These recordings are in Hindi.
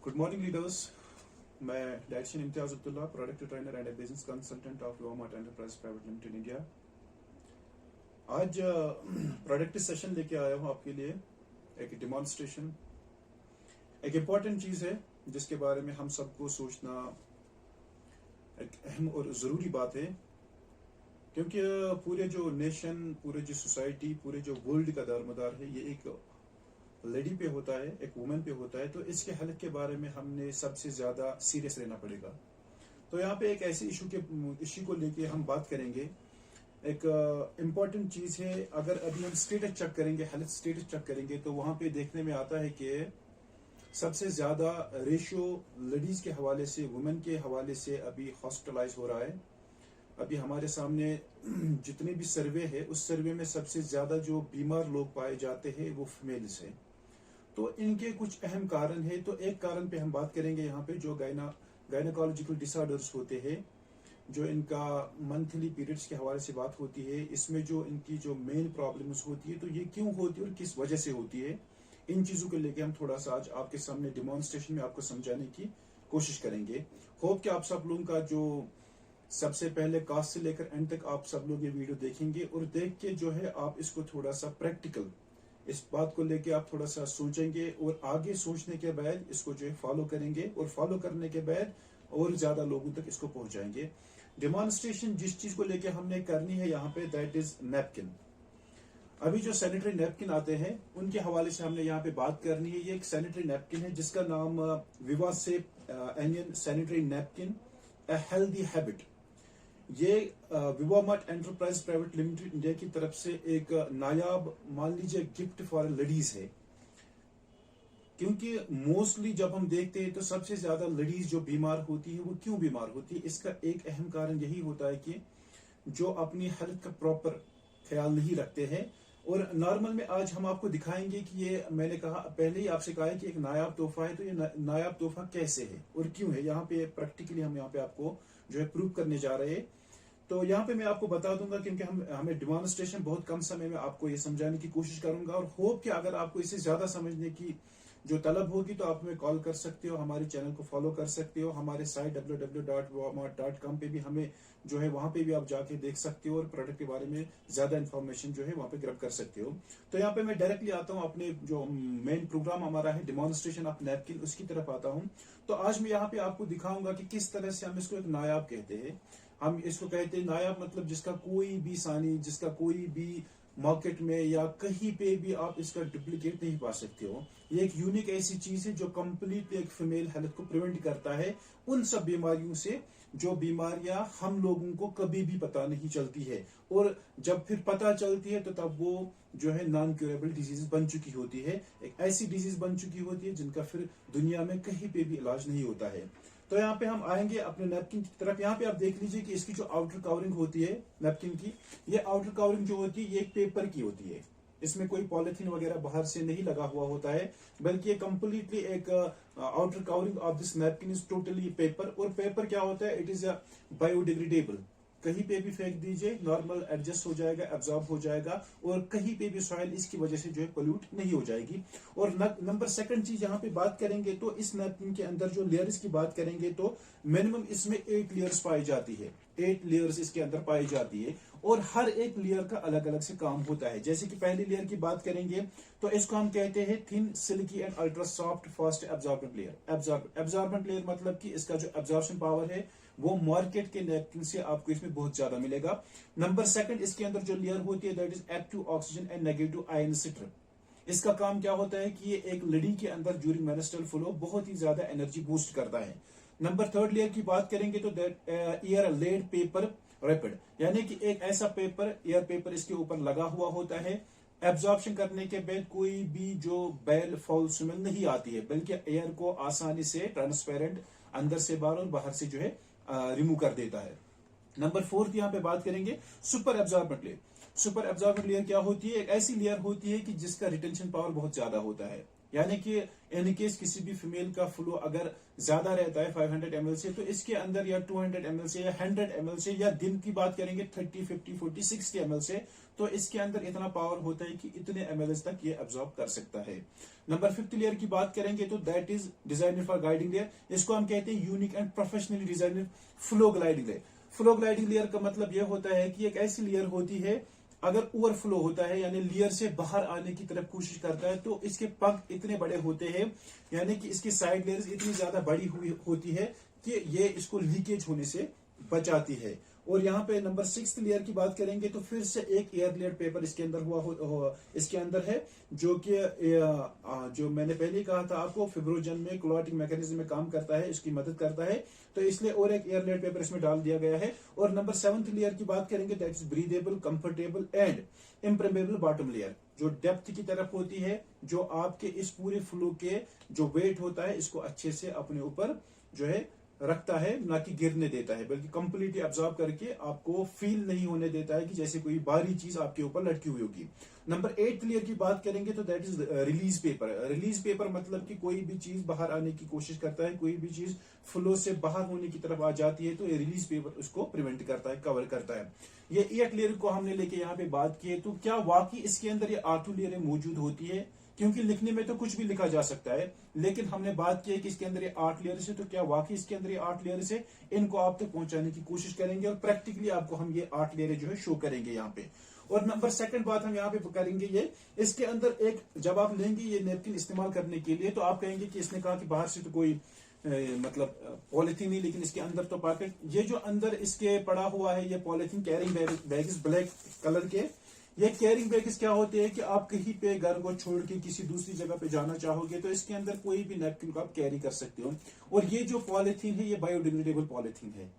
Good morning leaders. मैं direction Imtiaz Abdullah, product trainer and business consultant of Womart enterprise private limited India. आज प्रोडक्ट सेशन लेके आया हूँ आपके लिए, एक डिमॉन्स्ट्रेशन। एक इम्पॉर्टेंट चीज है जिसके बारे में हम सबको सोचना एक अहम और ज़रूरी बात है, क्योंकि पूरे जो नेशन, पूरे जो सोसाइटी, पूरे जो वर्ल्ड का दारोमदार है, ये एक लेडी पे होता है, एक वुमेन पे होता है। तो इसके हेल्थ के बारे में हमने सबसे ज्यादा सीरियस रहना पड़ेगा। तो यहाँ पे एक ऐसे इशू को लेके हम बात करेंगे। एक इम्पॉर्टेंट चीज है, अगर अभी हम स्टेटस चेक करेंगे, हेल्थ स्टेटस चेक करेंगे, तो वहां पे देखने में आता है कि सबसे ज्यादा रेशियो लेडीज के हवाले से, वुमेन के हवाले से अभी हॉस्पिटलाइज हो रहा है। अभी हमारे सामने जितने भी सर्वे है, उस सर्वे में सबसे ज्यादा जो बीमार लोग पाए जाते हैं वो फीमेल्स है। तो इनके कुछ अहम कारण है। तो एक कारण पे हम बात करेंगे यहाँ पे, जो गायनाकोलॉजिकल डिसऑर्डर्स होते हैं, जो इनका मंथली पीरियड्स के हवाले से बात होती है। इसमें जो इनकी जो मेन प्रॉब्लम्स होती है, तो ये क्यों होती है और किस वजह से होती है, इन चीजों को लेके हम थोड़ा सा आज आपके सामने डिमॉन्स्ट्रेशन में आपको समझाने की कोशिश करेंगे। होप कि आप सब लोगों का जो सबसे पहले कास्ट से लेकर एंड तक आप सब लोग ये वीडियो देखेंगे और देख के जो है आप इसको थोड़ा सा प्रैक्टिकल, इस बात को लेके आप थोड़ा सा सोचेंगे और आगे सोचने के बाद इसको जो है फॉलो करेंगे, और फॉलो करने के बाद और ज्यादा लोगों तक इसको पहुंचाएंगे। डिमॉन्स्ट्रेशन जिस चीज को लेके हमने करनी है यहाँ पे, दैट इज नैपकिन। अभी जो सैनिटरी नैपकिन आते हैं उनके हवाले से हमने यहाँ पे बात करनी है। ये एक सैनिटरी नैपकिन है जिसका नाम विवासेप एनियन sanitary napkin a healthy habit. ये Womart enterprise private limited India की तरफ से एक नायाब, मान लीजिए, गिफ्ट फॉर लेडीज है। क्योंकि मोस्टली जब हम देखते हैं तो सबसे ज्यादा लेडीज जो बीमार होती है, वो क्यों बीमार होती है, इसका एक अहम कारण यही होता है कि जो अपनी हेल्थ का प्रॉपर ख्याल नहीं रखते हैं। और नॉर्मल में आज हम आपको दिखाएंगे कि ये, मैंने कहा पहले ही आपसे कहा है कि एक नायाब तोहफा है। तो ये नायाब तोहफा कैसे है और क्यों है, यहाँ पे प्रैक्टिकली हम यहाँ पे आपको जो है प्रूव करने जा रहे हैं। तो यहाँ पे मैं आपको बता दूंगा, क्योंकि हमें डिमॉन्स्ट्रेशन बहुत कम समय में आपको ये समझाने की कोशिश करूंगा। और होप कि अगर आपको इससे ज्यादा समझने की जो तलब होगी तो आप हमें कॉल कर सकते हो, हमारे चैनल को फॉलो कर सकते हो। हमारे साइट www.walmart.com पे भी हमें जो है, वहां पे भी आप जाके देख सकते हो और प्रोडक्ट के बारे में ज्यादा इन्फॉर्मेशन जो है वहां पे ग्रैब कर सकते हो। तो यहाँ पे मैं डायरेक्टली आता हूँ अपने जो मेन प्रोग्राम हमारा है, डिमॉन्स्ट्रेशन ऑफ नैपकिन, उसकी तरफ आता हूँ। तो आज मैं यहाँ पे आपको दिखाऊंगा कि किस तरह से हम इसको एक नायाब कहते हैं। हम इसको कहते हैं नायाब, मतलब जिसका कोई भी सानी, जिसका कोई भी मार्केट में या कहीं पे भी आप इसका डुप्लीकेट नहीं पा सकते हो। ये एक यूनिक ऐसी चीज है जो कंप्लीटली एक फीमेल हेल्थ को प्रिवेंट करता है उन सब बीमारियों से जो बीमारियां हम लोगों को कभी भी पता नहीं चलती है, और जब फिर पता चलती है तो तब वो जो है नॉन क्यूरेबल डिजीज बन चुकी होती है। एक ऐसी डिजीज बन चुकी होती है जिनका फिर दुनिया में कहीं पे भी इलाज नहीं होता है। तो यहाँ पे हम आएंगे अपने नैपकिन की तरफ। यहाँ पे आप देख लीजिए कि इसकी जो आउटर कवरिंग होती है नैपकिन की, ये आउटर कवरिंग जो होती है ये एक पेपर की होती है। इसमें कोई पॉलिथीन वगैरह बाहर से नहीं लगा हुआ होता है, बल्कि ये कंप्लीटली एक outer covering of this napkin is totally paper. और पेपर क्या होता है, इट इज बायोडिग्रेडेबल। कहीं पे भी फेंक दीजिए, नॉर्मल एडजस्ट हो जाएगा, एब्जॉर्ब हो जाएगा, और कहीं पे भी सॉइल इसकी वजह से जो है पोल्यूट नहीं हो जाएगी। और नंबर सेकंड चीज यहाँ पे बात करेंगे तो इस नैपकिन के अंदर जो लेयर्स की बात करेंगे तो मिनिमम इसमें 8 लेयर्स पाई जाती है। 8 लेयर्स इसके अंदर पाई जाती है, और हर एक लेयर का अलग अलग से काम होता है। जैसे कि पहली लेयर की बात करेंगे तो इसको हम कहते हैं thin, silkie and ultra soft fast absorbent layer. Absorbent layer मतलब कि इसका जो एब्जॉर्प्शन पावर है वो मार्केट के नैपकिन से आपको इसमें बहुत ज्यादा मिलेगा। नंबर सेकंड, इसके अंदर जो लेयर होती है that is active oxygen and negative ion strip. इसका काम क्या होता है कि ये एक लड़ी के अंदर ड्यूरिंग मेंस्ट्रुअल फ्लो बहुत ही ज्यादा एनर्जी बूस्ट करता है। नंबर थर्ड लेयर की बात करेंगे तो that air led paper rapid, यानी कि एक ऐसा पेपर, एयर पेपर इसके ऊपर लगा हुआ होता है। एब्जॉर्प्शन करने के बाद कोई भी जो बैल फाउल स्मेल नहीं आती है, बल्कि एयर को आसानी से ट्रांसपेरेंट अंदर से बाहर और बाहर से जो है रिमूव कर देता है। नंबर फोर्थ यहाँ पे बात करेंगे super absorbent layer. Super absorbent layer क्या होती है, एक ऐसी लेयर होती है कि जिसका रिटेंशन पावर बहुत ज्यादा होता है। यानी कि इन केस किसी भी फीमेल का फ्लो अगर ज्यादा रहता है 500 ml से, तो इसके अंदर या 200 ml से या 100 ml से, या दिन की बात करेंगे 30, 50, 40, 60 ml से, तो इसके अंदर इतना पावर होता है कि इतने ml तक ये अब्सॉर्ब कर सकता है। नंबर 5th लेयर की बात करेंगे तो that is designer for guiding layer. इसको हम कहते हैं unique and professionally designer flow gliding layer. Flow gliding layer का मतलब यह होता है कि एक ऐसी लेयर होती है, अगर ओवरफ्लो होता है यानी लेयर से बाहर आने की तरफ कोशिश करता है, तो इसके पग इतने बड़े होते हैं, यानी कि इसकी साइड लेयर्स इतनी ज्यादा बड़ी हुई होती है कि ये इसको लीकेज होने से बचाती है। और यहाँ पे नंबर 6th लेयर की बात करेंगे तो फिर से एक एयर लेयर पेपर इसके अंदर इसके अंदर है, जो कि जो मैंने पहले कहा था आपको, फिब्रोजन में क्लॉटिंग मैकेनिज्म में काम करता है, इसकी मदद करता है, तो इसलिए और एक एयर लेयर पेपर इसमें डाल दिया गया है। और नंबर 7th लेयर की बात करेंगे that is breathable, comfortable and impermeable bottom layer, जो डेप्थ की तरफ होती है, जो आपके इस पूरे फ्लो के जो वेट होता है इसको अच्छे से अपने ऊपर जो है रखता है, ना कि गिरने देता है, बल्कि कंप्लीटली अब्सॉर्ब करके आपको फील नहीं होने देता है कि जैसे कोई भारी चीज आपके ऊपर लटकी हुई होगी। नंबर 8th लेयर की बात करेंगे तो that is release paper. Release paper मतलब कि कोई भी चीज बाहर आने की कोशिश करता है, कोई भी चीज फ्लो से बाहर होने की तरफ आ जाती है, तो ये रिलीज पेपर उसको प्रिवेंट करता है, कवर करता है। ये 8 लेयर को हमने लेके यहाँ पे बात की है, तो क्या वाकई इसके अंदर ये 8 लेयर मौजूद होती है? क्योंकि लिखने में तो कुछ भी लिखा जा सकता है, लेकिन हमने बात की है कि इसके अंदर ये 8 लेयर है, तो क्या वाकई इसके अंदर ये 8 लेयर है? इनको आप तक पहुंचाने की कोशिश करेंगे और प्रैक्टिकली आपको हम ये 8 लेयर जो है शो करेंगे यहाँ पे। और नंबर 2nd बात हम यहाँ पे करेंगे, ये इसके अंदर एक, जब आप लेंगे ये नेपकिन इस्तेमाल करने के लिए, तो आप कहेंगे कि इसने कहा कि बाहर से तो कोई मतलब पॉलिथीन नहीं, लेकिन इसके अंदर तो पॉकेट, ये जो अंदर इसके पड़ा हुआ है ये polythene carrying bags black colour के, ये कैरिंग बैग्स क्या होते हैं कि आप कहीं पे घर को छोड़ के किसी दूसरी जगह पे जाना चाहोगे तो इसके अंदर कोई भी नैपकिन को आप कैरी कर सकते हो। और ये जो पॉलिथीन है ये बायोडिग्रेडेबल पॉलिथीन है,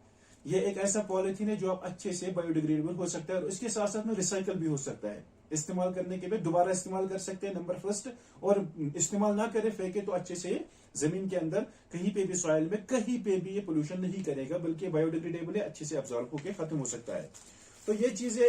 ये एक ऐसा पॉलिथीन है जो आप अच्छे से बायोडिग्रेडेबल हो सकता है और इसके साथ साथ में रिसाइकल भी हो सकता है। इस्तेमाल करने के बाद दोबारा इस्तेमाल कर सकते हैं, नंबर 1st। और इस्तेमाल ना करे, फेंके तो अच्छे से जमीन के अंदर कहीं पे भी, सॉइल में कहीं पे भी ये पोल्यूशन नहीं करेगा, बल्कि बायोडिग्रेडेबल है, अच्छे से अब्सॉर्ब होकर खत्म हो सकता है। तो ये चीजें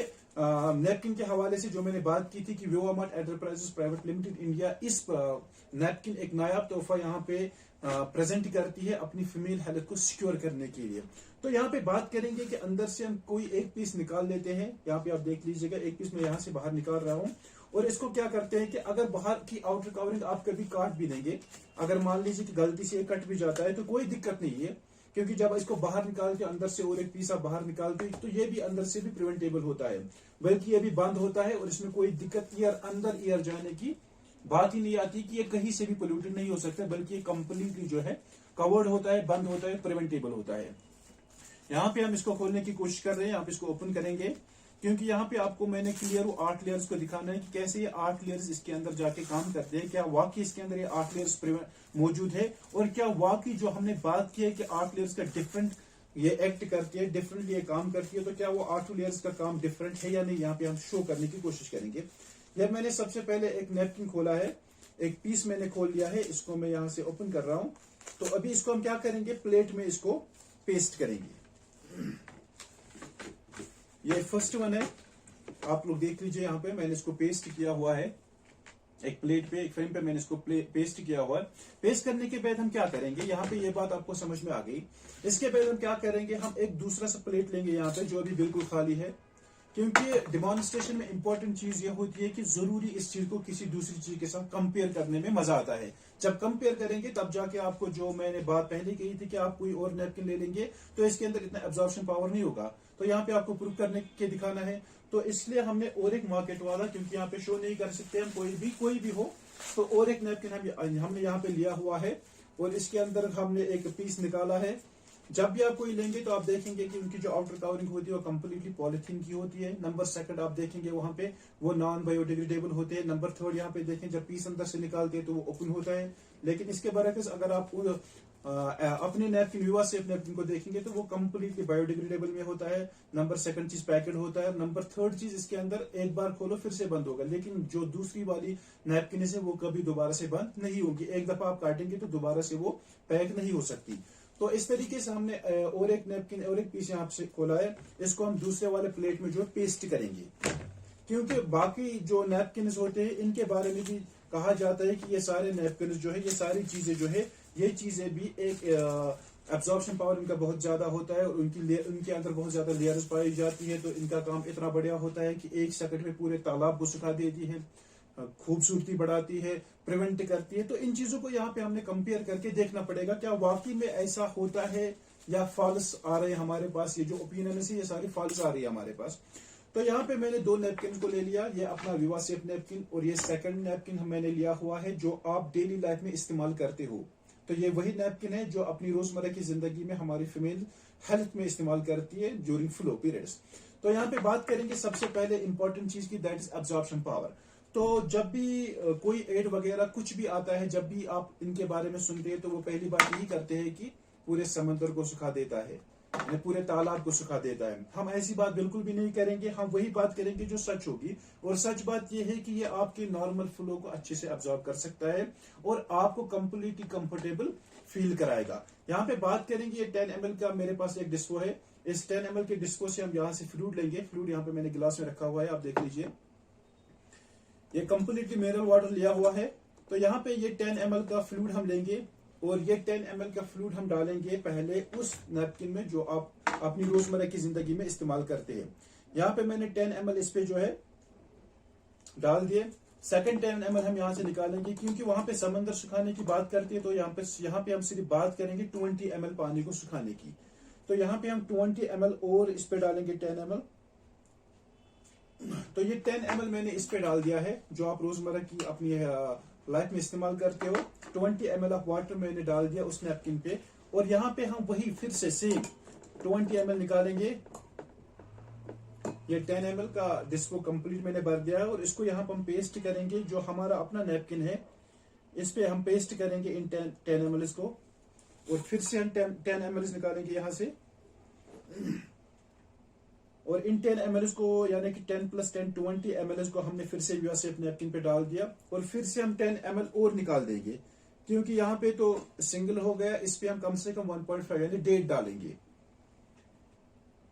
नैपकिन के हवाले से जो मैंने बात की थी कि विवामार्ट एंटरप्राइजेस प्राइवेट लिमिटेड इंडिया इस नैपकिन एक नायाब तोहफा यहाँ पे प्रेजेंट करती है अपनी फीमेल हेल्थ को सिक्योर करने के लिए। तो यहाँ पे बात करेंगे कि अंदर से हम कोई एक पीस निकाल लेते हैं, यहाँ पे आप देख लीजिएगा, एक पीस मैं यहाँ से बाहर निकाल रहा हूँ। और इसको क्या करते हैं कि अगर बाहर की आउटर कवरिंग आप कभी काट भी देंगे, अगर मान लीजिए कि गलती से कट भी जाता है तो कोई दिक्कत नहीं है, क्योंकि जब इसको बाहर निकाल के अंदर से और एक पीस आप बाहर निकालते हैं तो ये भी अंदर से भी प्रिवेंटेबल होता है, बल्कि ये भी बंद होता है और इसमें कोई दिक्कत अंदर एयर जाने की बात ही नहीं आती कि ये कहीं से भी पोल्यूटेड नहीं हो सकता, बल्कि ये कंप्लीटली जो है कवर्ड होता है, बंद होता है, प्रिवेंटेबल होता है। यहाँ पे हम इसको खोलने की कोशिश कर रहे हैं, आप इसको ओपन करेंगे, क्योंकि यहाँ पे आपको मैंने क्लियर 8 लेयर्स को दिखाना है कि कैसे ये 8 लेयर्स इसके अंदर जाके काम करते हैं, क्या वाकई इसके अंदर ये 8 लेयर्स मौजूद है, और क्या वाकई जो हमने बात की है कि 8 लेयर्स का डिफरेंट ये एक्ट करती है, डिफरेंटली ये काम करती है, तो क्या वो 8 लेयर्स का काम डिफरेंट है या नहीं, यहाँ पे हम शो करने की कोशिश करेंगे। यह मैंने सबसे पहले एक नैपकिन खोला है, एक पीस मैंने खोल लिया है, इसको मैं यहाँ से ओपन कर रहा हूं। तो अभी इसको हम क्या करेंगे, प्लेट में इसको पेस्ट करेंगे। ये फर्स्ट वन है, आप लोग देख लीजिए, यहाँ पे मैंने इसको पेस्ट किया हुआ है, एक प्लेट पे, एक फ्रेम पे मैंने इसको पेस्ट किया हुआ है। पेस्ट करने के बाद हम क्या करेंगे, यहाँ पे ये बात आपको समझ में आ गई। इसके बाद हम क्या करेंगे, हम एक दूसरा सा प्लेट लेंगे यहाँ पे जो अभी बिल्कुल खाली है, क्योंकि डिमॉन्स्ट्रेशन में इंपॉर्टेंट चीज ये होती है कि जरूरी इस चीज को किसी दूसरी चीज के साथ कंपेयर करने में मजा आता है। जब कंपेयर करेंगे तब जाके आपको, जो मैंने बात पहले कही थी कि आप कोई और नैपकिन ले लेंगे तो इसके अंदर इतना एब्जॉर्प्शन पावर नहीं होगा, तो यहाँ पे आपको प्रूव करने के दिखाना है। तो इसलिए हमने और एक मार्केट वाला, क्योंकि यहाँ पे शो नहीं कर सकते हम, कोई भी हो, तो और एक नैपकिन हमने यहाँ पे लिया हुआ है और इसके अंदर हमने एक पीस निकाला है। जब भी आप कोई लेंगे तो आप देखेंगे कि उनकी जो आउटर कवरिंग होती है वो कंप्लीटली पॉलिथीन की होती है। नंबर 2 आप देखेंगे वहां पे वो नॉन बायोडिग्रेडेबल होते हैं। नंबर 3 यहाँ पे देखें, जब पीस अंदर से निकालते हैं तो वो ओपन होता है। लेकिन इसके बरक्स अगर आप अपने नैपकिन, विवा सेफ नैपकिन को देखेंगे तो वो कंप्लीटली बायोडिग्रेडेबल में होता है। नंबर 2 चीज पैकेट होता है। नंबर 3 चीज, इसके अंदर एक बार खोलो फिर से बंद होगा, लेकिन जो दूसरी वाली नैपकिन है वो कभी दोबारा से बंद नहीं होगी। एक दफा आप काटेंगे तो दोबारा से वो पैक नहीं हो सकती। तो इस तरीके से हमने और एक नैपकिन और एक पीस यहाँ से खोला है, इसको हम दूसरे वाले प्लेट में जो पेस्ट करेंगे, क्योंकि बाकी जो नैपकिन होते हैं इनके बारे में भी कहा जाता है कि ये सारे नैपकिन जो है, ये सारी चीजें जो है, ये चीजें भी एक एब्जॉर्प्शन पावर इनका बहुत ज्यादा होता है और उनके अंदर बहुत ज्यादा लेयर्स पाई जाती है। तो इनका काम इतना बढ़िया होता है कि एक सेकंड में पूरे तालाब को सुखा देती है, खूबसूरती बढ़ाती है, प्रिवेंट करती है। तो इन चीजों को यहाँ पे हमने कंपेयर करके देखना पड़ेगा, क्या वाकई में ऐसा होता है या फॉल्स आ रहे हैं हमारे पास। ये जो ओपिनियन है ये सारी फॉल्स आ रही है हमारे पास। तो यहाँ पे मैंने 2 नैपकिन को ले लिया, ये अपना विवा सेफ नैपकिन और ये सेकंड नैपकिन मैंने लिया हुआ है जो आप डेली लाइफ में इस्तेमाल करते हो। तो ये वही नैपकिन है जो अपनी रोजमर्रा की जिंदगी में हमारी फीमेल हेल्थ में इस्तेमाल करती है ड्यूरिंग फ्लो पीरियड्स। तो यहाँ पे बात करेंगे सबसे पहले इंपॉर्टेंट चीज की, दैट इज एब्जॉर्प्शन पावर। तो जब भी कोई एड वगैरह कुछ भी आता है, जब भी आप इनके बारे में सुनते हैं तो वो पहली बात यही करते हैं कि पूरे समंदर को सुखा देता है, पूरे तालाब को सुखा देता है। हम ऐसी बात बिल्कुल भी नहीं करेंगे, हम वही बात करेंगे जो सच होगी। और सच बात यह है कि ये आपके नॉर्मल फ्लो को अच्छे से अब्जॉर्ब कर सकता है और आपको कंप्लीटली कंफर्टेबल फील कराएगा। यहाँ पे बात करेंगे, ये 10 ml का मेरे पास एक डिस्को है। इस 10 ml के डिस्को से हम यहाँ से फ्लूइड लेंगे। फ्लूइड यहाँ पे मैंने गिलास में रखा हुआ है, आप देख लीजिए। ये कंप्लीटली मिनरल वाटर लिया हुआ है। तो यहाँ पे ये 10 ml का फ्लूइड हम लेंगे और ये 10 ml का फ्लूइड हम डालेंगे पहले उस नैपकिन में जो आप अपनी रोजमर्रा की जिंदगी में इस्तेमाल करते हैं। यहाँ पे मैंने 10 ml इस पे जो है डाल दिए। सेकंड 10 ml हम यहाँ से निकालेंगे, क्योंकि वहां पे समंदर सुखाने की बात करते हैं। तो यहाँ पे हम सिर्फ बात करेंगे 20 ml पानी को सुखाने की। तो यहाँ पे हम 20 ml और इस पे डालेंगे 10 ml। तो ये 10 ml मैंने इस पे डाल दिया है जो आप रोजमर्रा की अपनी लाइफ में इस्तेमाल करते हो। 20 ml ऑफ वाटर मैंने डाल दिया उस नैपकिन पे और यहाँ पे हम वही फिर से सेम 20 ml निकालेंगे। ये 10 ml का डिस्को कंप्लीट मैंने भर दिया है और इसको यहाँ पर हम पेस्ट करेंगे। जो हमारा अपना नैपकिन है इस पे हम पेस्ट करेंगे इन 10 ml को और फिर से हम 10 ml निकालेंगे यहाँ से और इन 10 ml को यानी कि 10 + 10 20 ml को हमने फिर से यूएसएफ नैपकिन पे डाल दिया और फिर से हम 10 ml और निकाल देंगे, क्योंकि यहाँ पे तो सिंगल हो गया। इस पे हम कम से कम 1.5 यानी 1.5 डालेंगे।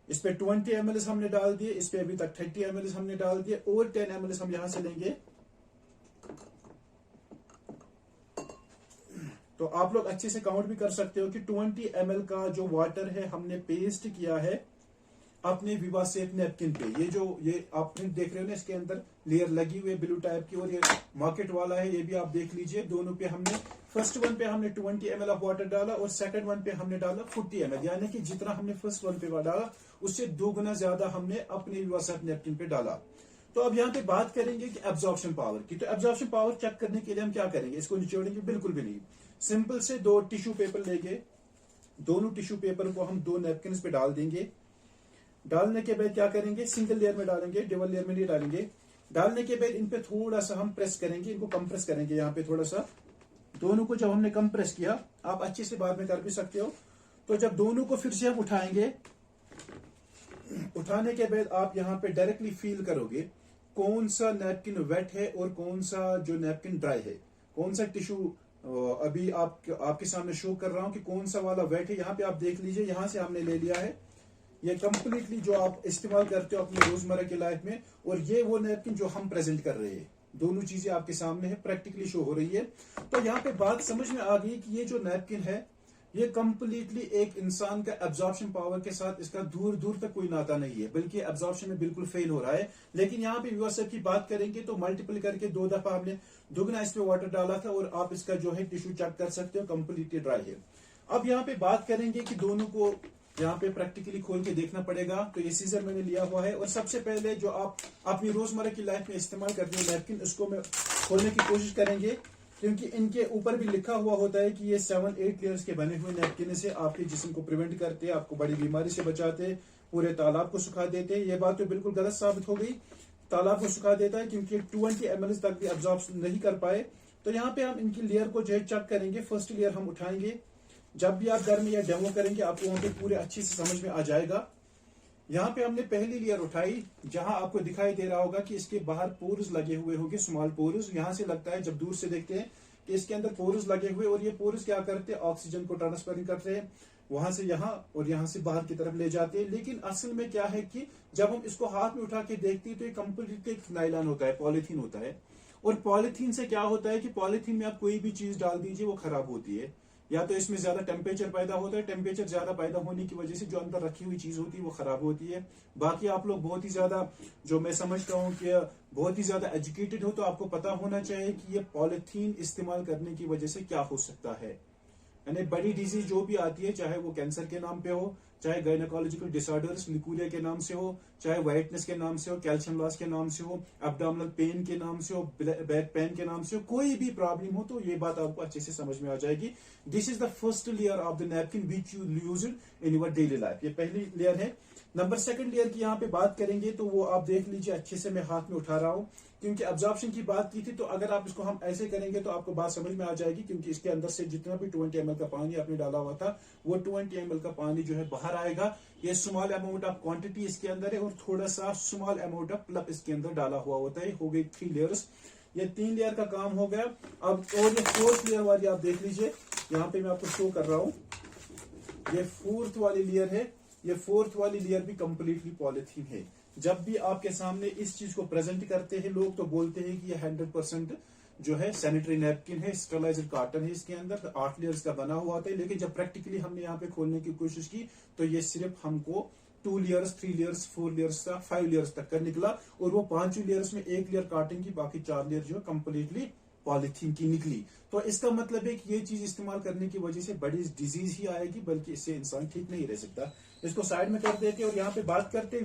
इस पे 20 ml हमने डाल दिए, इस पे अभी तक 30 ml हमने डाल दिए और 10 ml हम यहां से लेंगे। तो आप लोग अच्छे से काउंट भी कर सकते हो कि 20 ml का जो वाटर है हमने पेस्ट किया है अपने विवा सेफ नैपकिन पे। ये आप प्रिंट देख रहे हो ना, इसके अंदर लेयर लगी हुई है ब्लू टाइप की और ये मार्केट वाला है, ये भी आप देख लीजिए। दोनों पे हमने फर्स्ट वन पे हमने 20 ml ऑफ वाटर डाला और सेकंड वन पे हमने डाला 40 ml, यानी कि जितना हमने फर्स्ट वन पे डाला उससे 2 गुना ज्यादा हमने अपने विवा सेफ नैपकिन पे डाला। तो अब यहाँ पे बात करेंगे कि एब्जॉर्प्शन पावर की। तो एब्जॉर्प्शन पावर चेक करने के लिए हम क्या करेंगे, इसको निचोड़ेंगे बिल्कुल भी नहीं। सिंपल से 2 टिश्यू पेपर लेंगे, दोनों टिश्यू पेपर को हम 2 नैपकिन पे डाल देंगे। डालने के बाद क्या करेंगे, सिंगल लेयर में डालेंगे, डबल लेयर में नहीं डालेंगे। डालने के बाद इन पे थोड़ा सा हम प्रेस करेंगे, इनको कंप्रेस करेंगे। यहाँ पे थोड़ा सा दोनों को जब हमने कंप्रेस किया, आप अच्छे से बाद में कर भी सकते हो। तो जब दोनों को फिर से हम उठाएंगे, उठाने के बाद आप यहाँ पे डायरेक्टली फील करोगे कौन सा नैपकिन वेट है और कौन सा जो नैपकिन ड्राई है, कौन सा टिश्यू अभी आपके सामने शो कर रहा हूं कि कौन सा वाला वेट है। यहाँ पे आप देख लीजिए, यहाँ से हमने ले लिया है ये कंप्लीटली जो आप इस्तेमाल करते हो अपनी रोजमर्रा की लाइफ में, और ये वो नैपकिन जो हम प्रेजेंट कर रहे हैं। दोनों चीजें आपके सामने है, प्रैक्टिकली शो हो रही है। तो यहाँ पे बात समझ में आ गई कि ये जो नैपकिन है ये कंप्लीटली एक इंसान का एब्जॉर्प्शन पावर के साथ इसका दूर दूर तक कोई नाता नहीं है, बल्कि एब्जॉर्प्शन में बिल्कुल फेल हो रहा है। लेकिन यहाँ पे व्यूअरशिप की बात करेंगे तो मल्टीपल करके 2 दफा हमने दुगना इस पे वाटर डाला था और आप इसका जो है टिश्यू चेक कर सकते हो, कंप्लीटली ड्राई है। अब यहाँ पे बात करेंगे कि दोनों को यहाँ पे प्रैक्टिकली खोल के देखना पड़ेगा। तो ये सीजर मैंने लिया हुआ है और सबसे पहले जो आप अपनी रोजमर्रा की लाइफ में इस्तेमाल करते हैं नैपकिन, उसको मैं खोलने की कोशिश करेंगे, क्योंकि इनके ऊपर भी लिखा हुआ होता है कि ये 7-8 लेयर्स के बने हुए नैपकिन से आपके जिस्म को प्रिवेंट करते हैं, आपको बड़ी बीमारी से बचाते, पूरे तालाब को सुखा देते। ये बात तो बिल्कुल गलत साबित हो गई। तालाब को सुखा देता है क्योंकि 20 ml तक भी एब्जॉर्ब नहीं कर पाए। तो यहाँ पे हम इनकी लेयर को जो है चेक करेंगे। फर्स्ट लेयर हम उठाएंगे, जब भी आप घर में यह डेमो करेंगे आपको वहां पे पूरे अच्छे से समझ में आ जाएगा। यहाँ पे हमने पहली लेयर उठाई, जहां आपको दिखाई दे रहा होगा कि इसके बाहर पोर्स लगे हुए होंगे, स्मॉल पोर्स। यहां से लगता है जब दूर से देखते हैं कि इसके अंदर पोर्स लगे हुए, और ये पोर्स क्या करते हैं, ऑक्सीजन को ट्रांसफर करते हैं वहां से यहाँ और यहाँ से बाहर की तरफ ले जाते हैं। लेकिन असल में क्या है कि जब हम इसको हाथ में उठा के देखते हैं तो ये कंप्लीटली नायलॉन होता है, पॉलिथीन होता है, और पॉलिथीन से क्या होता है कि पॉलिथीन में आप कोई भी चीज डाल दीजिए वो खराब होती है, या तो इसमें ज्यादा टेम्परेचर पैदा होता है, टेम्परेचर ज्यादा पैदा होने की वजह से जो अंदर रखी हुई चीज होती है वो खराब होती है। बाकी आप लोग बहुत ही ज्यादा, जो मैं समझता हूँ कि बहुत ही ज्यादा एजुकेटेड हो, तो आपको पता होना चाहिए कि ये पॉलिथीन इस्तेमाल करने की वजह से क्या हो सकता है। यानी बड़ी डिजीज जो भी आती है, चाहे वो कैंसर के नाम पे हो, चाहे गायनाकोलॉजिकल डिसऑर्डर्स निकूरिया के नाम से हो, चाहे वाइटनेस के नाम से हो, कैल्शियम लॉस के नाम से हो, एब्डोमिनल पेन के नाम से हो, बैक पेन के नाम से हो, कोई भी प्रॉब्लम हो, तो ये बात आपको अच्छे से समझ में आ जाएगी। This is the first layer of the napkin which you use in your daily life. ये पहली लेयर है। नंबर सेकंड लेयर की यहाँ पे बात करेंगे तो वो आप देख लीजिए, अच्छे से मैं हाथ में उठा रहा हूँ, क्योंकि अब्जॉर्प्शन की बात की थी, तो अगर आप इसको हम ऐसे करेंगे तो आपको बात समझ में आ जाएगी, क्योंकि इसके अंदर से जितना भी 20 ml का पानी आपने डाला हुआ था, वो 20 ml का पानी जो है बाहर आएगा। ये स्मॉल अमाउंट ऑफ क्वांटिटी इसके अंदर है, और थोड़ा सा स्मॉल अमाउंट ऑफ प्लप इसके अंदर डाला हुआ होता है। हो गई 3 लेयर्स। ये 3 लेयर का काम हो गया। अब और ये 4th लेयर वाली आप देख लीजिए, यहाँ पे मैं आपको शो कर रहा हूँ, ये 4th वाली लेयर है। ये 4th वाली लेयर भी कंप्लीटली पॉलिथीन है। जब भी आपके सामने इस चीज को प्रेजेंट करते हैं लोग, तो बोलते हैं कि ये 100% जो है सैनिटरी नैपकिन है, स्टरलाइज्ड कॉटन है, इसके अंदर 8 लेयर्स का बना हुआ होता है। लेकिन जब प्रैक्टिकली हमने यहाँ पे खोलने की कोशिश की, तो ये सिर्फ हमको 2 लेयर्स, 3 लेयर्स, 4 लेयर्स का 5 लेयर्स तक का निकला, और वो 5 लेयर्स में 1 लेयर कॉटन की, बाकी 4 लेयर जो है कंप्लीटली पॉलिथीन की निकली। तो इसका मतलब है कि ये चीज इस्तेमाल करने की वजह से बड़ी डिजीज ही आएगी, बल्कि इससे इंसान ठीक नहीं रह सकता। इसको साइड में कर देते और यहाँ पे बात करते हैं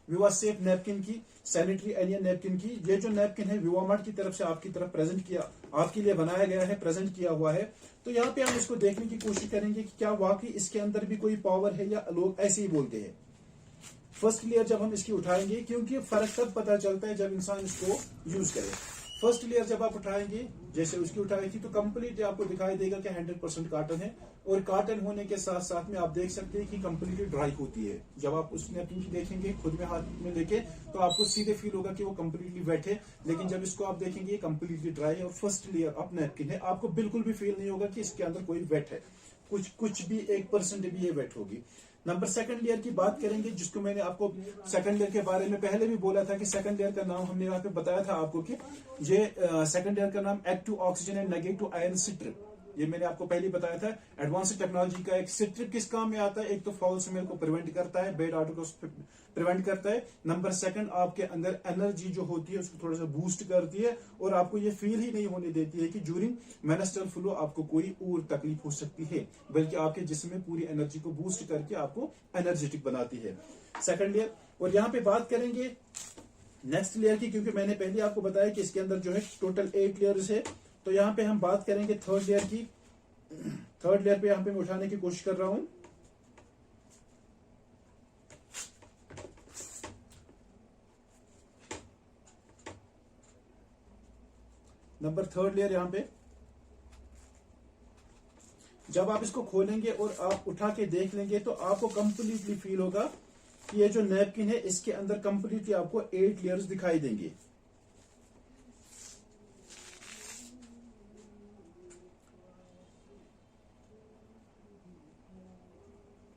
विवा सेफ नैपकिन की, सैनिटरी एलियन नैपकिन की। ये जो नैपकिन है विवामार्ट की तरफ से आपकी तरफ प्रेजेंट किया, आपके लिए बनाया गया है, प्रेजेंट किया हुआ है। तो यहाँ पे हम इसको देखने की कोशिश करेंगे कि क्या वाकई इसके अंदर भी कोई पावर है, या लोग ऐसे ही बोलते हैं। फर्स्ट लेयर जब हम इसकी उठाएंगे, क्योंकि फर्क तब पता चलता है जब इंसान इसको यूज करे। फर्स्ट लेयर जब आप उठाएंगे, जैसे उसकी उठाई थी, तो कंप्लीटली आपको दिखाई देगा कि 100% कॉटन है, और कॉटन होने के साथ साथ में आप देख सकते हैं कि कंप्लीटली ड्राई होती है। जब आप उस नैपकिन की देखेंगे खुद में हाथ में लेके, तो आपको सीधे फील होगा कि वो कंप्लीटली वेट है, लेकिन जब इसको आप देखेंगे कंप्लीटली ड्राई है और फर्स्ट लेयर ऑफ नैपकिन है, आपको बिल्कुल भी फील नहीं होगा कि इसके अंदर कोई वेट है, कुछ भी 1% भी ये वेट होगी। नंबर सेकंड लेयर की बात करेंगे, जिसको मैंने आपको सेकंड लेयर के बारे में पहले भी बोला था कि सेकंड लेयर का नाम हमने यहाँ पे बताया था आपको कि ये सेकंड लेयर का नाम active oxygen and negative ion strip, ये मैंने आपको पहले बताया था। एडवांस्ड टेक्नोलॉजी का एक स्ट्रिप किस काम में आता है? एक तो फाउल स्मेल को प्रिवेंट करता है, बैड ऑडर को प्रिवेंट करता है। नंबर सेकंड, आपके अंदर एनर्जी जो होती है उसको थोड़ा सा बूस्ट करती है, और आपको ये फील ही नहीं होने देती है कि ड्यूरिंग मेंस्ट्रुअल फ्लो आपको कोई और तकलीफ हो सकती है, बल्कि आपके जिस्म में पूरी एनर्जी को बूस्ट करके आपको एनर्जेटिक बनाती है सेकंड लेयर। और यहाँ पे बात करेंगे नेक्स्ट लेयर की, क्योंकि मैंने पहले आपको बताया कि इसके अंदर जो है टोटल 8 लेयर्स है। तो यहाँ पे हम बात करेंगे थर्ड लेयर की। थर्ड लेयर पे यहाँ पे मैं उठाने की कोशिश कर रहा हूं। नंबर थर्ड लेयर यहाँ पे जब आप इसको खोलेंगे और आप उठा के देख लेंगे, तो आपको कंप्लीटली फील होगा कि ये जो नैपकिन है इसके अंदर कंप्लीटली आपको 8 लेयर्स दिखाई देंगे।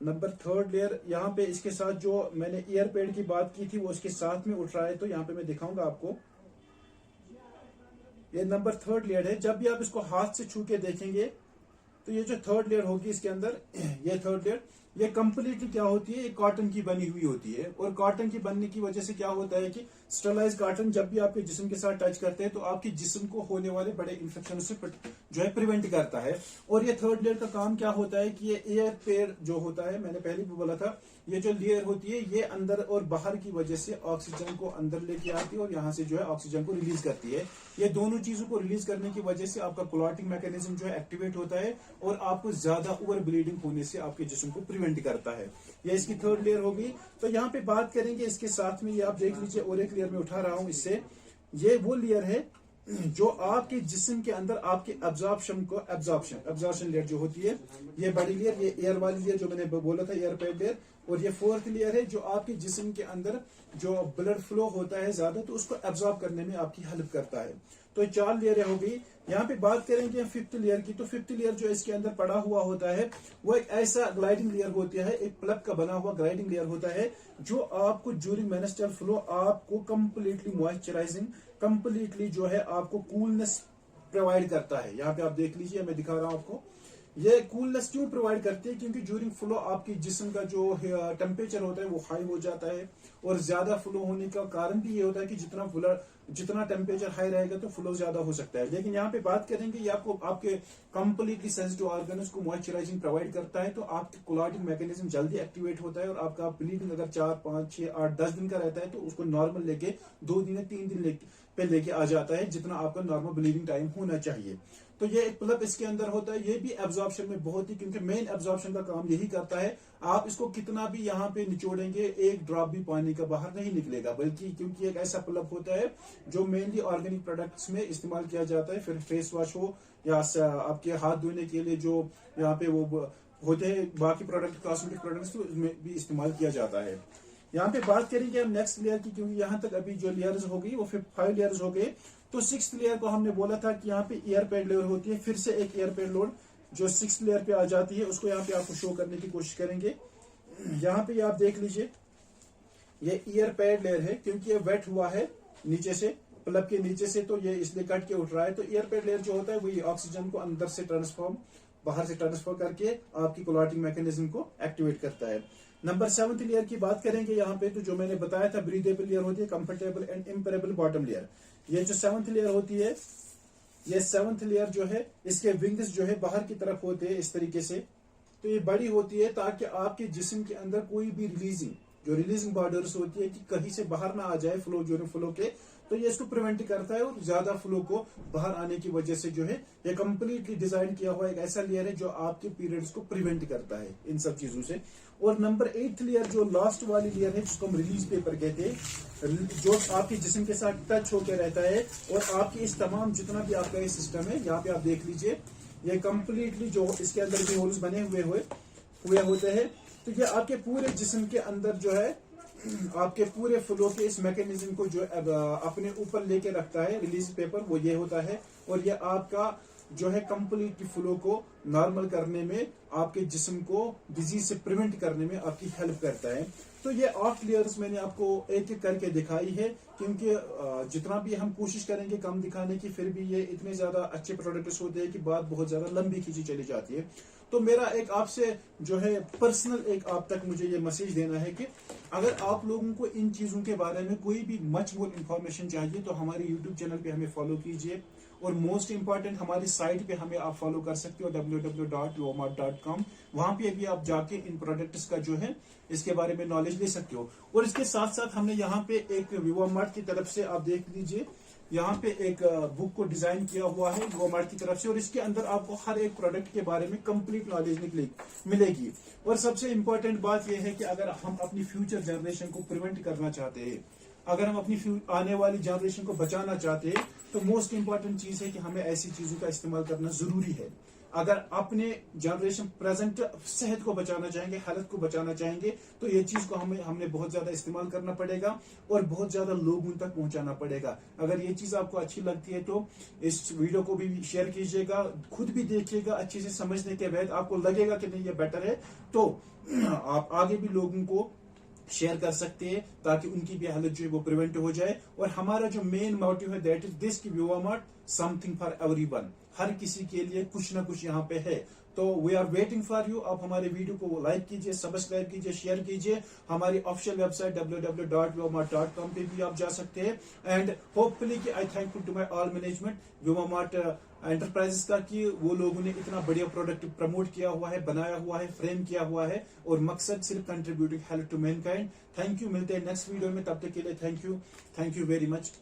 नंबर थर्ड लेयर यहाँ पे इसके साथ जो मैंने ईयर पैड की बात की थी वो इसके साथ में उठ रहा है, तो यहाँ पे मैं दिखाऊंगा आपको। ये नंबर थर्ड लेयर है। जब भी आप इसको हाथ से छू के देखेंगे, तो ये जो थर्ड लेयर होगी इसके अंदर, ये थर्ड लेयर, ये कंप्लीटली क्या होती है, ये कॉटन की बनी हुई होती है। और कॉटन की बनने की वजह से क्या होता है कि स्टरलाइज कॉटन जब भी आपके जिस्म के साथ टच करते हैं, तो आपके जिस्म को होने वाले बड़े इन्फेक्शन से जो है प्रिवेंट करता है। और ये थर्ड लेयर का काम क्या होता है कि ये एयर पेयर जो होता है, मैंने पहले भी बोला था, ये जो लेयर होती है ये अंदर और बाहर की वजह से ऑक्सीजन को अंदर लेके आती है, और यहाँ से जो है ऑक्सीजन को रिलीज करती है। ये दोनों चीजों को रिलीज करने की वजह से आपका क्लॉटिंग मैकेनिज्म जो है एक्टिवेट होता है, और आपको ज्यादा ओवर ब्लीडिंग होने से आपके जिस्म को प्रिवेंट करता है। ये इसकी थर्ड लेयर होगी। तो यहाँ पे बात करेंगे इसके साथ में, ये आप देख लीजिए, और एक लेयर में उठा रहा हूं इससे, ये वो लेयर है जो आपके जिस्म के अंदर आपके एब्जॉर्प्शन लेयर जो होती है, ये बड़ी लेयर, ये एयर वाली लेयर जो मैंने बोला था, एयर पैड लेयर। और ये फोर्थ लेयर है जो आपके जिस्म के अंदर जो ब्लड फ्लो होता है ज्यादा, तो उसको एब्जॉर्ब करने में आपकी हेल्प करता है। तो 4 लेयर हो गई। यहाँ पे बात करेंगे फिफ्थ लेयर की। तो फिफ्थ लेयर जो इसके अंदर पड़ा हुआ होता है, वो एक ऐसा ग्लाइडिंग लेयर होती है, एक प्लग का बना हुआ ग्लाइडिंग लेयर होता है, जो आपको ड्यूरिंग मेंस्ट्रुअल फ्लो आपको कंप्लीटली मॉइस्चराइजिंग, कंप्लीटली जो है आपको कूलनेस प्रोवाइड करता है। यहाँ पे आप देख लीजिए, मैं दिखा रहा हूँ आपको। ये कूलनेस क्यों प्रोवाइड करती है? क्योंकि ड्यूरिंग फ्लो आपकी जिस्म का जो टेम्परेचर होता है वो हाई हो जाता है, और ज्यादा फ्लो होने का कारण भी ये होता है कि जितना टेम्परेचर हाई रहेगा तो फ्लो ज्यादा हो सकता है। लेकिन यहाँ पे बात करेंगे, ये आपको आपके कंप्लीटली सेंसिटिव ऑर्गन्स को मॉइस्चराइजिंग प्रोवाइड करता है, तो आपके क्लॉटिंग मैकेनिज्म जल्दी एक्टिवेट होता है, और आपका ब्लीडिंग अगर 4, 5, 6, 8, 10 दिन का रहता है तो उसको नॉर्मल लेके 2 दिन या 3 दिन पे लेके आ जाता है, जितना आपका नॉर्मल ब्लीडिंग टाइम होना चाहिए। तो ये एक प्लब इसके अंदर होता है। ये भी एब्जॉर्प्शन में बहुत ही, क्योंकि मेन एब्जॉर्प्शन का काम यही करता है। आप इसको कितना भी यहाँ पे निचोड़ेंगे, एक ड्रॉप भी पानी का बाहर नहीं निकलेगा, बल्कि क्योंकि एक ऐसा प्लब होता है जो मेनली ऑर्गेनिक प्रोडक्ट्स में इस्तेमाल किया जाता है, फिर फेस वॉश हो या आपके हाथ धोने के लिए जो यहाँ पे वो होते हैं बाकी प्रोडक्ट, कॉस्मेटिक प्रोडक्ट्स, तो उसमें भी इस्तेमाल किया जाता है। यहाँ पे बात करेंगे हम नेक्स्ट लेयर की, क्योंकि यहाँ तक अभी जो लेयर्स हो गई वो 5 लेयर्स हो गए। तो 6th लेयर को हमने बोला था कि यहाँ पे एयर पैड लेयर होती है, फिर से एक एयर पैड लोड जो 6th लेयर पे आ जाती है, उसको यहाँ पे आपको शो करने की कोशिश करेंगे। यहाँ पे आप देख लीजिए, ये एयर पैड लेयर है, क्योंकि ये वेट हुआ है नीचे से, प्लब के नीचे से, तो ये इसलिए कट के उठ रहा है। तो एयर पैड लेयर जो होता है वही ऑक्सीजन को अंदर से बाहर से ट्रांसफर करके आपकी क्लॉटिंग मैकेनिज्म को एक्टिवेट करता है। नंबर 7th लेयर की बात करेंगे यहाँ पे, तो जो मैंने बताया था ब्रीदेबल लेयर होती है, कंफर्टेबल एंड इम्पेरेबल बॉटम लेयर। ये जो 7th लेयर होती है, ये 7th लेयर जो है, इसके विंग्स जो है बाहर की तरफ होते हैं इस तरीके से। तो ये बड़ी होती है ताकि आपके जिस्म के अंदर कोई भी रिलीजिंग बॉर्डर्स होती है कि कहीं से बाहर ना आ जाए फ्लो ड्यूरिंग फ्लो के, तो ये इसको प्रिवेंट करता है, और ज्यादा फ्लो को बाहर आने की वजह से जो है ये कंप्लीटली डिजाइन किया हुआ एक ऐसा लेयर है जो आपके पीरियड्स को प्रिवेंट करता है इन सब चीजों से। और नंबर 8th लेयर जो लास्ट वाली लेयर है, जिसको हम रिलीज पेपर कहते हैं, जो आपके जिस्म के साथ टच होकर रहता है, और आपकी इस तमाम जितना भी आपका ये सिस्टम है, यहाँ पे आप देख लीजिए, ये कंप्लीटली जो इसके अंदर भी होल्स बने हुए होते हैं, तो ये आपके पूरे जिस्म के अंदर जो है आपके पूरे फ्लो के इस मैकेनिज्म को जो अपने ऊपर लेके रखता है रिलीज पेपर, वो ये होता है। और ये आपका जो है कंप्लीट फ्लो को नॉर्मल करने में, आपके जिस्म को डिजीज से प्रिवेंट करने में आपकी हेल्प करता है। तो ये 8 लेयर्स मैंने आपको एक एक करके दिखाई है, क्योंकि जितना भी हम कोशिश करेंगे कम दिखाने की, फिर भी ये इतने ज्यादा अच्छे प्रोडक्ट्स होते हैं कि बात बहुत ज्यादा लंबी खींची चली जाती है। तो मेरा एक आपसे जो है पर्सनल एक आप तक मुझे ये मैसेज देना है कि अगर आप लोगों को इन चीजों के बारे में कोई भी मच मोर इन्फॉर्मेशन चाहिए, तो हमारे यूट्यूब चैनल पे हमें फॉलो कीजिए, और मोस्ट इंपॉर्टेंट हमारी साइट पे हमें आप फॉलो कर सकते हो www.vivomart.com। वहां पे भी आप जाके इन प्रोडक्ट्स का जो है इसके बारे में नॉलेज ले सकते हो। और इसके साथ साथ हमने यहाँ पे एक विवोमार्ट की तरफ से आप देख लीजिए, यहाँ पे एक बुक को डिजाइन किया हुआ है विवोमार्ट की तरफ से, और इसके अंदर आपको हर एक प्रोडक्ट के बारे में कंप्लीट नॉलेज मिलेगी। और सबसे इंपॉर्टेंट बात यह है कि अगर हम अपनी फ्यूचर जनरेशन को प्रिवेंट करना चाहते हैं, अगर हम अपनी आने वाली जनरेशन को बचाना चाहते हैं, तो मोस्ट इंपॉर्टेंट चीज है कि हमें ऐसी चीजों का इस्तेमाल करना जरूरी है। अगर अपने जनरेशन प्रेजेंट सेहत को बचाना चाहेंगे, हेल्थ को बचाना चाहेंगे, तो ये चीज को हमने बहुत ज्यादा इस्तेमाल करना पड़ेगा और बहुत ज्यादा लोगों तक पहुंचाना पड़ेगा। अगर ये चीज आपको अच्छी लगती है तो इस वीडियो को भी शेयर कीजिएगा, खुद भी देखिएगा, अच्छे से समझने के बाद आपको लगेगा कि नहीं ये बेटर है, तो आप आगे भी लोगों को शेयर कर सकते हैं, ताकि उनकी भी हालत जो है वो प्रिवेंट हो जाए। और हमारा जो मेन मोटिव है दैट इज दिस कि विवोमार्ट समथिंग फॉर एवरीवन, हर किसी के लिए कुछ ना कुछ यहाँ पे है। तो we are waiting for you. आप हमारे वीडियो को लाइक कीजिए, सब्सक्राइब कीजिए, शेयर कीजिए। हमारी ऑफिशियल वेबसाइट www.vivomart.com पे भी आप जा सकते हैं। एंड होपफुली कि I thankful to my all management Vivomart enterprises का कि वो लोगों ने इतना बढ़िया प्रोडक्ट प्रमोट किया हुआ है, बनाया हुआ है, फ्रेम किया हुआ है, और मकसद सिर्फ contributing help to mankind. Thank you, मिलते हैं नेक्स्ट वीडियो में, तब तक के लिए थैंक यू वेरी मच।